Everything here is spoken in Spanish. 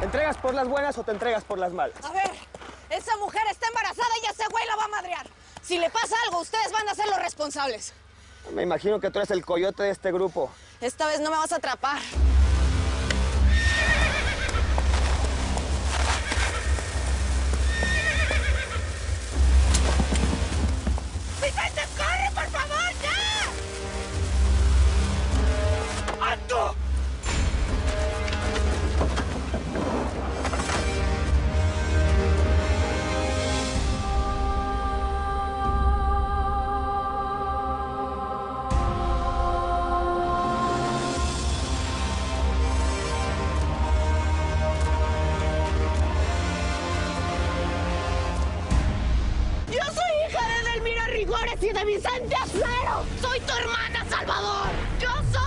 ¿Entregas por las buenas o te entregas por las malas? A ver, esa mujer está embarazada y ese güey la va a madrear. Si le pasa algo, ustedes van a ser los responsables. Me imagino que tú eres el coyote de este grupo. Esta vez no me vas a atrapar. ¡Vicente, corre, por favor, ya! ¡Ando! ¡Yo soy hija de Edelmira Rigores y de Vicente Acero! ¡Soy tu hermana, Salvador! ¡Yo soy!